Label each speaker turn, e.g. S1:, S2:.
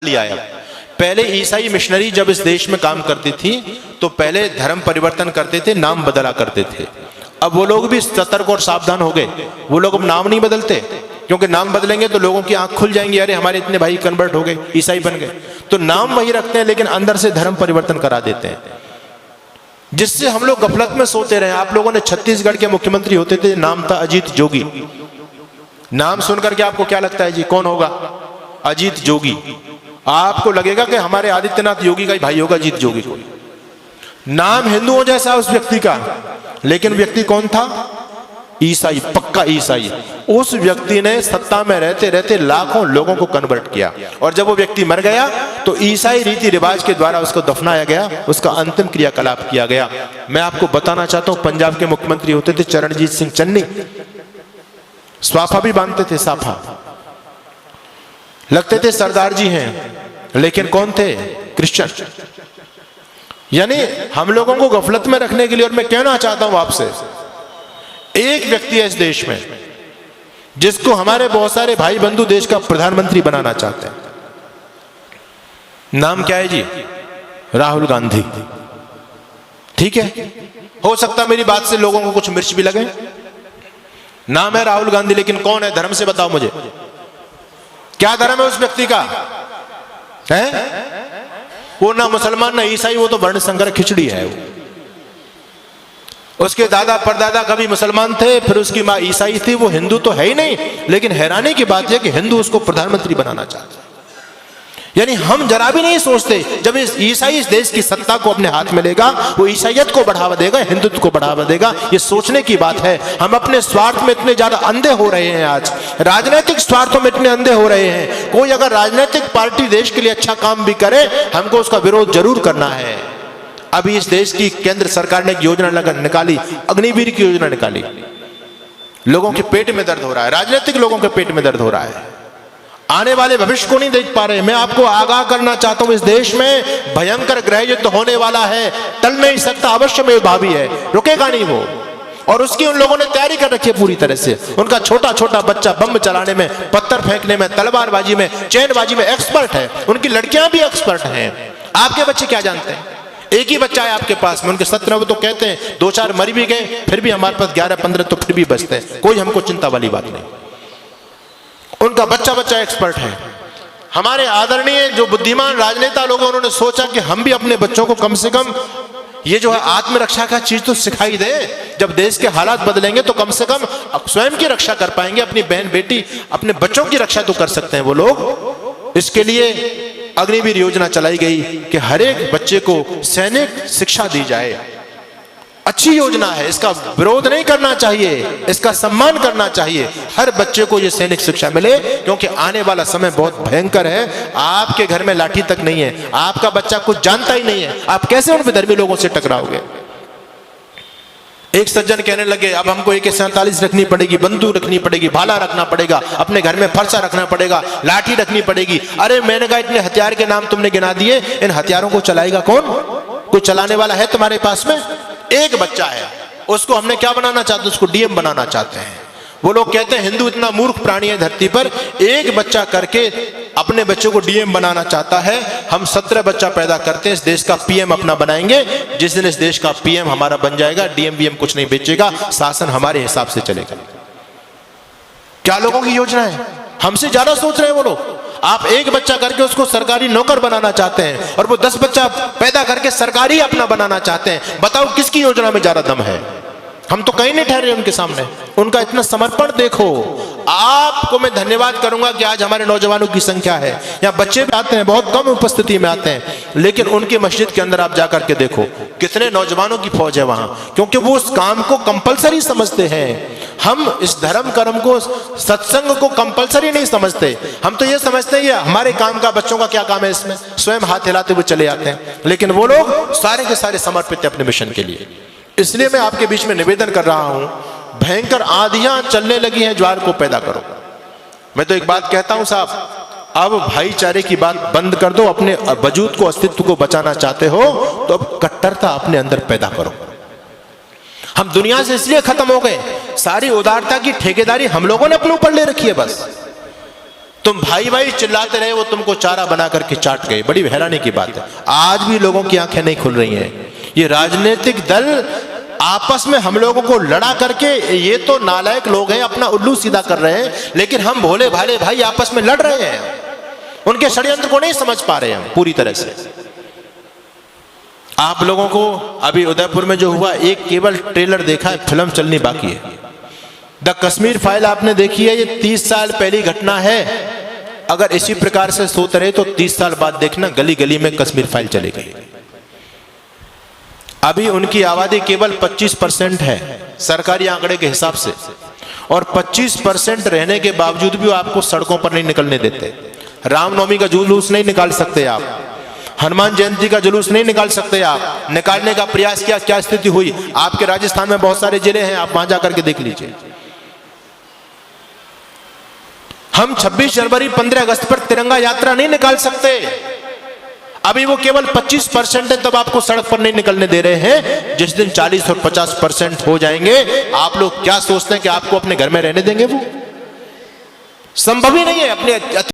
S1: लिया है। पहले ईसाई मिशनरी जब इस देश में काम करती थी तो पहले धर्म परिवर्तन करते थे, नाम बदला करते थे। अब वो लोग भी सतर्क और सावधान हो गए, वो लोग अब नाम नहीं बदलते, क्योंकि नाम बदलेंगे तो लोगों की आंख खुल जाएंगी, अरे हमारे इतने भाई कन्वर्ट हो गए, ईसाई बन गए। तो नाम वही रखते हैं लेकिन अंदर से धर्म परिवर्तन करा देते हैं, जिससे हम लोग गफलत में सोते रहे। आप लोगों ने छत्तीसगढ़ के मुख्यमंत्री होते थे, नाम था अजीत जोगी। नाम सुनकर के आपको क्या लगता है जी, कौन होगा? अजीत जोगी। आपको लगेगा कि हमारे आदित्यनाथ योगी का ही भाई होगा अजीत जोगी को। नाम हिंदुओं जैसा उस व्यक्ति का, लेकिन व्यक्ति कौन था? ईसाई, पक्का ईसाई। उस व्यक्ति ने सत्ता में रहते रहते लाखों लोगों को कन्वर्ट किया, और जब वो व्यक्ति मर गया तो ईसाई रीति रिवाज के द्वारा उसको दफनाया गया, उसका अंतिम क्रियाकलाप किया गया। मैं आपको बताना चाहता हूं, पंजाब के मुख्यमंत्री होते थे चरणजीत सिंह चन्नी, स्वाफा भी बांधते थे, साफा लगते थे, सरदार जी हैं, लेकिन कौन थे? क्रिश्चियन। यानी हम लोगों को गफलत में रखने के लिए। और मैं कहना चाहता हूं आपसे, एक व्यक्ति है इस देश में जिसको हमारे बहुत सारे भाई बंधु देश का प्रधानमंत्री बनाना चाहते हैं। नाम क्या है जी? राहुल गांधी। ठीक है, हो सकता है मेरी बात से लोगों को कुछ मिर्च भी लगे। नाम है राहुल गांधी, लेकिन कौन है? धर्म से बताओ मुझे, क्या धर्म है उस व्यक्ति का? है वो ना मुसलमान ना ईसाई, वो तो वर्ण संकर खिचड़ी है। उसके दादा परदादा कभी मुसलमान थे, फिर उसकी माँ ईसाई थी, वो हिंदू तो है ही नहीं। लेकिन हैरानी की बात यह कि हिंदू उसको प्रधानमंत्री बनाना चाहते हैं। यानी हम जरा भी नहीं सोचते, जब इस ईसाई इस देश की सत्ता को अपने हाथ में लेगा, वो ईसाइयत को बढ़ावा देगा, हिंदुत्व को बढ़ावा देगा। ये सोचने की बात है। हम अपने स्वार्थ में इतने ज्यादा अंधे हो रहे हैं, आज राजनीतिक स्वार्थों में इतने अंधे हो रहे हैं। कोई अगर राजनीतिक पार्टी देश के लिए अच्छा काम भी करे, हमको उसका विरोध जरूर करना है। अभी इस देश की केंद्र सरकार ने एक योजना निकाली, अग्निवीर की योजना निकाली। लोगों के पेट में दर्द हो रहा है, राजनीतिक लोगों के पेट में दर्द हो रहा है, आने वाले भविष्य को नहीं देख पा रहे। मैं आपको आगाह करना चाहता हूं, इस देश में भयंकर गृह युद्ध होने वाला है, टल नहीं सकता, अवश्य में भावी है, रुकेगा नहीं वो। और उसकी उन लोगों ने तैयारी कर रखी है पूरी तरह से। उनका छोटा छोटा बच्चा बम चलाने में, पत्थर फेंकने में, तलवारबाजी में, चैनबाजी में एक्सपर्ट है। उनकी लड़कियां भी एक्सपर्ट हैं। आपके बच्चे क्या जानते हैं? एक ही बच्चा है आपके पास में, उनके 17 वो तो कहते हैं 2-4 मर भी गए, फिर भी हमारे पास 11-15 तो फिर भी बचते हैं। कोई हमको चिंता वाली बात नहीं। उनका बच्चा बच्चा एक्सपर्ट है। हमारे आदरणीय जो बुद्धिमान राजनेता लोग हैं, उन्होंने सोचा कि हम भी अपने बच्चों को कम से कम ये जो है आत्मरक्षा का चीज तो सिखाई दे। जब देश के हालात बदलेंगे तो कम से कम स्वयं की रक्षा कर पाएंगे, अपनी बहन बेटी अपने बच्चों की रक्षा तो कर सकते हैं वो लोग। इसके लिए अग्निवीर योजना चलाई गई कि हर एक बच्चे को सैनिक शिक्षा दी जाए। अच्छी योजना है, इसका विरोध नहीं करना चाहिए, इसका सम्मान करना चाहिए। हर बच्चे को ये सैनिक शिक्षा मिले, क्योंकि आने वाला समय बहुत भयंकर है। आपके घर में लाठी तक नहीं है, आपका बच्चा कुछ जानता ही नहीं है, आप कैसे उन विधर्मी लोगों से टकराओगे? एक सज्जन कहने लगे, अब हमको AK-47 रखनी पड़ेगी, बंदूक रखनी पड़ेगी, भाला रखना पड़ेगा, अपने घर में फरसा रखना पड़ेगा, लाठी रखनी पड़ेगी। अरे मैंने कहा, इतने हथियार के नाम तुमने गिना दिए, इन हथियारों को चलाएगा कौन? कोई चलाने वाला है तुम्हारे पास में? एक बच्चा है, उसको हमने क्या बनाना चाहते हैं? उसको DM बनाना चाहते हैं। वो लोग कहते हैं हिंदू इतना मूर्ख प्राणी है धरती पर, एक बच्चा करके अपने बच्चों को DM बनाना चाहता है। हम 17 बच्चा पैदा करते हैं, इस देश का PM अपना बनाएंगे। जिस दिन इस देश का PM हमारा बन जाएगा, DM कुछ नहीं बेचेगा, शासन हमारे हिसाब से चलेगा। क्या लोगों की योजना है? हमसे ज्यादा सोच रहे हैं वो लोग। आप एक बच्चा करके उसको सरकारी नौकर बनाना चाहते हैं, और वो 10 बच्चा पैदा करके सरकारी अपना बनाना चाहते हैं। बताओ किसकी योजना में ज्यादा दम है? हम तो कहीं नहीं ठहरे उनके सामने। उनका इतना समर्पण देखो। आपको मैं धन्यवाद करूंगा कि आज हमारे नौजवानों की संख्या है, यहाँ बच्चे भी आते हैं, बहुत कम उपस्थिति में आते हैं, लेकिन उनकी मस्जिद के अंदर आप जाकर के देखो कितने नौजवानों की फौज है वहां, क्योंकि वो उस काम को कंपलसरी समझते हैं। हम इस धर्म कर्म को, सत्संग को कंपलसरी नहीं समझते। हम तो ये समझते हैं ये हमारे काम का, बच्चों का क्या काम है इसमें, स्वयं हाथ हिलाते हुए चले आते हैं। लेकिन वो लोग सारे के सारे समर्पित हैं अपने मिशन के लिए। इसलिए मैं आपके बीच में निवेदन कर रहा हूं, भयंकर आंधियां चलने लगी हैं, ज्वार को पैदा करो। मैं तो एक बात कहता हूं साहब, अब भाईचारे की बात बंद कर दो। अपने वजूद को, अस्तित्व को बचाना चाहते हो तो अब कट्टरता अपने अंदर पैदा करो। हम दुनिया से इसलिए खत्म हो गए, सारी उदारता की ठेकेदारी हम लोगों ने अपने ऊपर ले रखी है। बस तुम भाई भाई चिल्लाते रहे, वो तुमको चारा बना करके चाट गए। बड़ी हैरानी की बात है, आज भी लोगों की आंखें नहीं खुल रही हैं। ये राजनीतिक दल आपस में हम लोगों को लड़ा करके, ये तो नालायक लोग हैं, अपना उल्लू सीधा कर रहे हैं, लेकिन हम भोले भाले भाई आपस में लड़ रहे हैं। उनके षड्यंत्र को नहीं समझ पा रहे हैं पूरी तरह से। आप लोगों को अभी उदयपुर में जो हुआ, एक केवल ट्रेलर देखा है, फिल्म चलनी बाकी है। द कश्मीर फाइल आपने देखी है, ये 30 साल पहली घटना है। अगर इसी प्रकार से सोते रहे तो 30 साल बाद देखना गली गली में कश्मीर फाइल चलेगी। अभी उनकी आबादी केवल 25% है सरकारी आंकड़े के हिसाब से, और 25% रहने के बावजूद भी वो आपको सड़कों पर नहीं निकलने देते। रामनवमी का जुलूस नहीं निकाल सकते आप, हनुमान जयंती का जुलूस नहीं निकाल सकते आप। निकालने का प्रयास किया, क्या स्थिति हुई? आपके राजस्थान में बहुत सारे जिले हैं, आप वहां जाकर के देख लीजिए। हम 26 जनवरी 15 अगस्त पर तिरंगा यात्रा नहीं निकाल सकते। अभी वो केवल 25% है, तब आपको सड़क पर नहीं निकलने दे रहे हैं। जिस दिन 40 और 50% हो जाएंगे, आप लोग क्या सोचते हैं कि आपको अपने घर में रहने देंगे? वो संभव ही नहीं है। अपने